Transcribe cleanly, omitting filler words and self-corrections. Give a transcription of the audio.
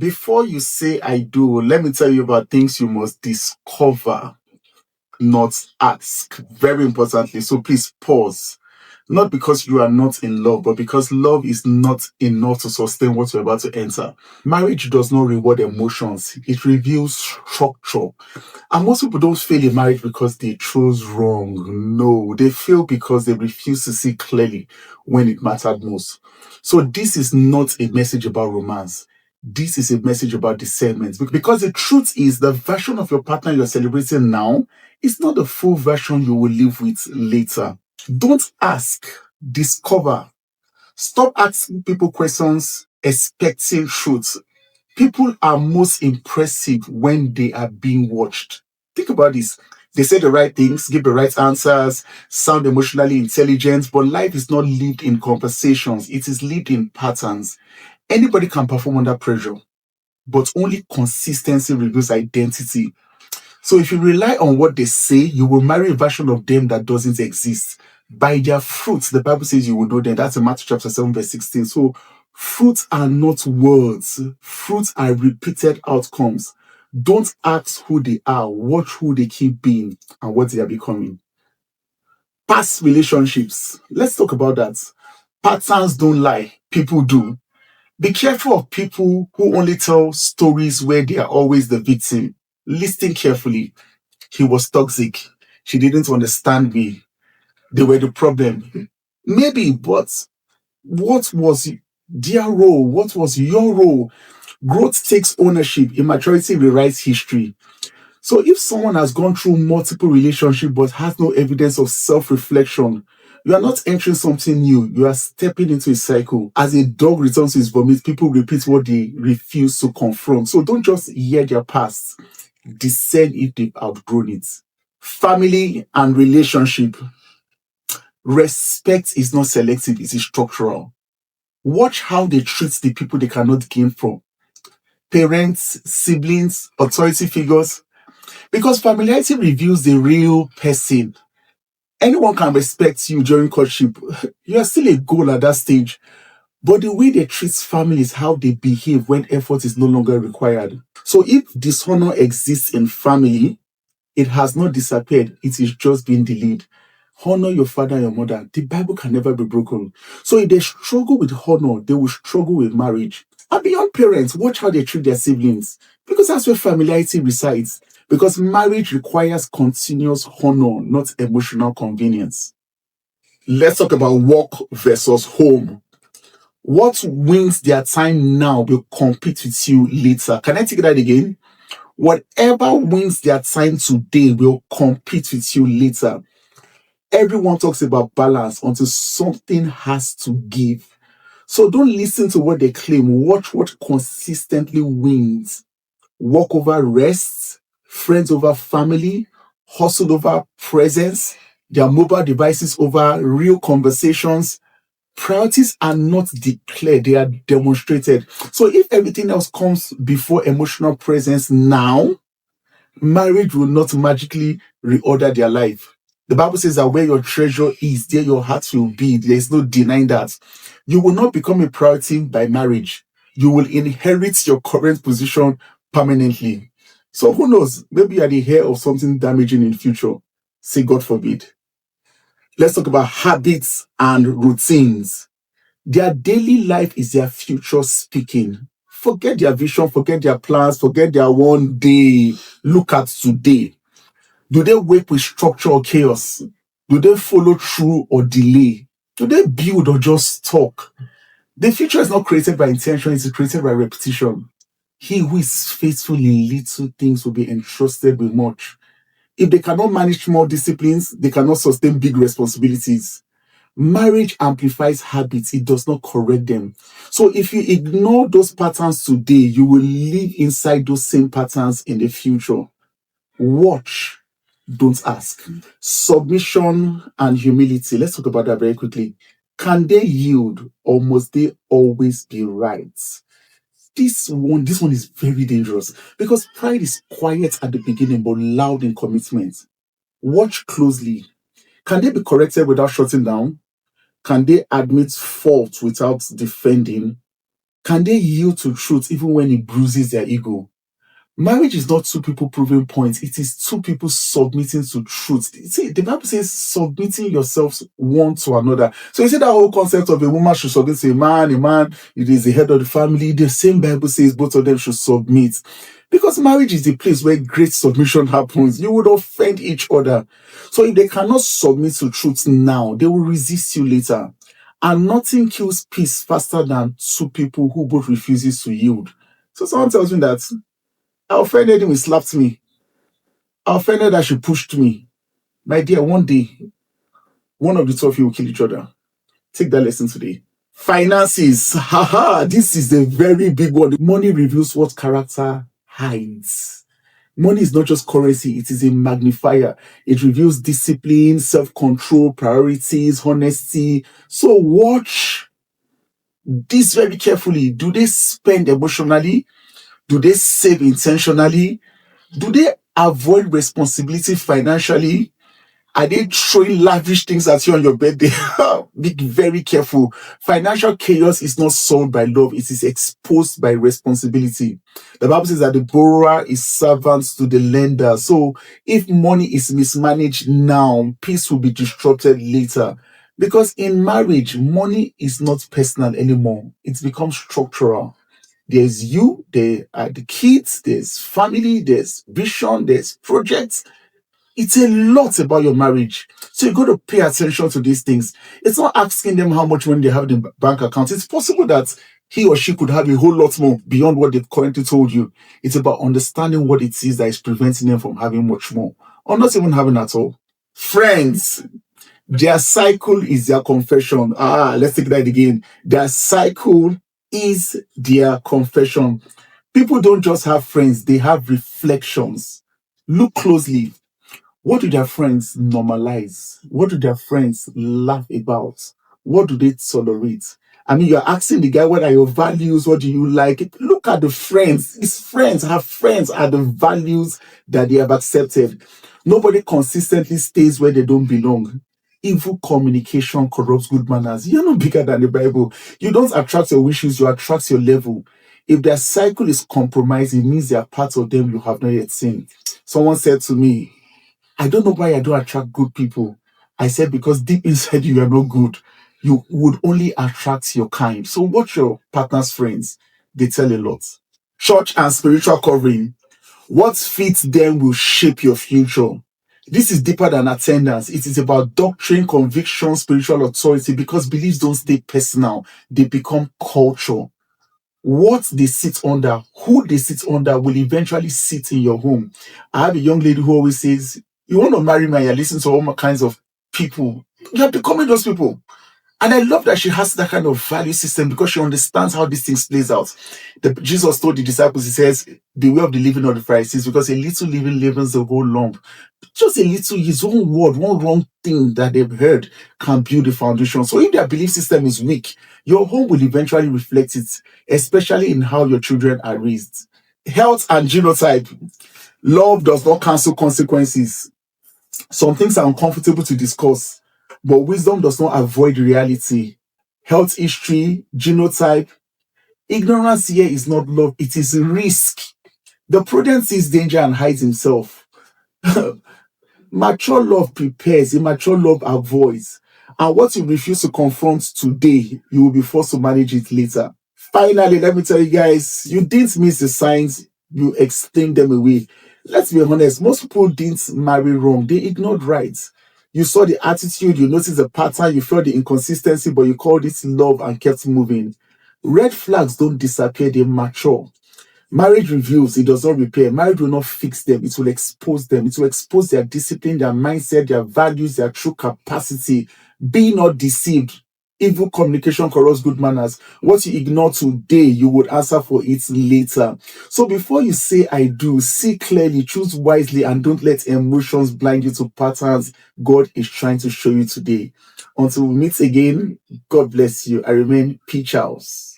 Before you say I do, let me tell you about things you must discover, not ask. Very importantly. So please pause. Not because you are not in love, but because love is not enough to sustain what you're about to enter. Marriage does not reward emotions, it reveals structure. And most people don't fail in marriage because they chose wrong. No, they fail because they refuse to see clearly when it mattered most. So this is not a message about romance. This is a message about discernment. Because the truth is, the version of your partner you're celebrating now is not the full version you will live with later. Don't ask, discover. Stop asking people questions expecting truth. People are most impressive when they are being watched. Think about this. They say the right things, give the right answers, sound emotionally intelligent, but life is not lived in conversations, it is lived in patterns. Anybody can perform under pressure, but only consistency reveals identity. So if you rely on what they say, you will marry a version of them that doesn't exist. By their fruits, the Bible says you will know them. That's in Matthew chapter 7, verse 16. So fruits are not words. Fruits are repeated outcomes. Don't ask who they are. Watch who they keep being and what they are becoming. Past relationships. Let's talk about that. Patterns don't lie. People do. Be careful of people who only tell stories where they are always the victim. Listen carefully. He was toxic. She didn't understand me. They were the problem. Maybe, but what was their role? What was your role? Growth takes ownership. Immaturity rewrites history. So if someone has gone through multiple relationships but has no evidence of self-reflection, you are not entering something new. You are stepping into a cycle. As a dog returns to his vomit, people repeat what they refuse to confront. So don't just hear their past. Discern if they've outgrown it. Family and relationship. Respect is not selective, it is structural. Watch how they treat the people they cannot gain from. Parents, siblings, authority figures. Because familiarity reveals the real person. Anyone can respect you during courtship. You are still a goal at that stage. But the way they treat family is how they behave when effort is no longer required. So if dishonor exists in family, it has not disappeared. It is just being delayed. Honor your father and your mother. The Bible can never be broken. So if they struggle with honor, they will struggle with marriage. And beyond parents, watch how they treat their siblings. Because that's where familiarity resides. Because marriage requires continuous honor, not emotional convenience. Let's talk about work versus home. What wins their time now will compete with you later. Can I take that again? Whatever wins their time today will compete with you later. Everyone talks about balance until something has to give. So don't listen to what they claim. Watch what consistently wins. Work over rest, friends over family, hustle over presence, their mobile devices over real conversations. Priorities are not declared, they are demonstrated. So if everything else comes before emotional presence now, marriage will not magically reorder their life. The Bible says that where your treasure is, there your heart will be. There is no denying that. You will not become a priority by marriage. You will inherit your current position permanently. So who knows? Maybe you are the heir of something damaging in future. Say God forbid. Let's talk about habits and routines. Their daily life is their future speaking. Forget their vision, forget their plans, forget their one day. Look at today. Do they wake with structure or chaos? Do they follow through or delay? Do they build or just talk? The future is not created by intention, it is created by repetition. He who is faithful in little things will be entrusted with much. If they cannot manage small disciplines, they cannot sustain big responsibilities. Marriage amplifies habits, it does not correct them. So if you ignore those patterns today, you will live inside those same patterns in the future. Watch, don't ask. Submission and humility. Let's talk about that very quickly. Can they yield or must they always be right? This one is very dangerous because pride is quiet at the beginning but loud in commitment. Watch closely. Can they be corrected without shutting down? Can they admit fault without defending? Can they yield to truth even when it bruises their ego? Marriage is not two people proving points. It is two people submitting to truth. See, the Bible says submitting yourselves one to another. So you see that whole concept of a woman should submit to a man it is the head of the family. The same Bible says both of them should submit. Because marriage is the place where great submission happens. You would offend each other. So if they cannot submit to truth now, they will resist you later. And nothing kills peace faster than two people who both refuses to yield. So someone tells me that I offended him, he slapped me. I offended that she pushed me. My dear, one day, one of the two of you will kill each other. Take that lesson today. Finances. Haha, this is a very big one. Money reveals what character hides. Money is not just currency, it is a magnifier. It reveals discipline, self-control, priorities, honesty. So watch this very carefully. Do they spend emotionally? Do they save intentionally? Do they avoid responsibility financially? Are they throwing lavish things at you on your birthday? Be very careful. Financial chaos is not solved by love, it is exposed by responsibility. The Bible says that the borrower is servant to the lender. So if money is mismanaged now, peace will be disrupted later. Because in marriage, money is not personal anymore, it becomes structural. There's you, there are the kids, there's family, there's vision, there's projects. It's a lot about your marriage. So you got to pay attention to these things. It's not asking them how much money they have in the bank account. It's possible that he or she could have a whole lot more beyond what they've currently told you. It's about understanding what it is that is preventing them from having much more or not even having at all. Friends, their cycle is their confession. Let's take that again. Their cycle is their confession. People don't just have friends, they have reflections. Look closely. What do their friends normalize? What do their friends laugh about? What do they tolerate? I mean, you're asking the guy, what are your values? What do you like? Look at the friends. His friends, her friends are the values that they have accepted. Nobody consistently stays where they don't belong. Evil communication corrupts good manners. You're not bigger than the Bible. You don't attract your wishes, you attract your level. If their cycle is compromised, it means there are parts of them you have not yet seen. Someone said to me, I don't know why I don't attract good people. I said, because deep inside you are not good. You would only attract your kind. So watch your partner's friends. They tell a lot. Church and spiritual covering. What fits them will shape your future. This is deeper than attendance. It is about doctrine, conviction, spiritual authority, because beliefs don't stay personal. They become culture. What they sit under, who they sit under will eventually sit in your home. I have a young lady who always says, you want to marry me and you're listening to all kinds of people. You're becoming those people. And I love that she has that kind of value system because she understands how these things plays out. Jesus told the disciples, he says, beware of the leaven of the Pharisees, because a little leaven leavens the whole lump. Just a little, his own word, one wrong thing that they've heard can build the foundation. So if their belief system is weak, your home will eventually reflect it, especially in how your children are raised. Health and genotype. Love does not cancel consequences. Some things are uncomfortable to discuss, but wisdom does not avoid reality. Health history, genotype. Ignorance here is not love, it is risk. The prudent sees danger and hides himself. Mature love prepares, immature love avoids. And what you refuse to confront today, you will be forced to manage it later. Finally, let me tell you guys, you didn't miss the signs, you explained them away. Let's be honest, most people didn't marry wrong, they ignored right. You saw the attitude, you noticed the pattern, you felt the inconsistency, but you called it love and kept moving. Red flags don't disappear, they mature. Marriage reveals, it does not repair. Marriage will not fix them, it will expose them. It will expose their discipline, their mindset, their values, their true capacity. Be not deceived. Evil communication corrupts good manners. What you ignore today, you would answer for it later. So before you say I do, see clearly, choose wisely, and don't let emotions blind you to patterns God is trying to show you today. Until we meet again, God bless you. I remain Peach House.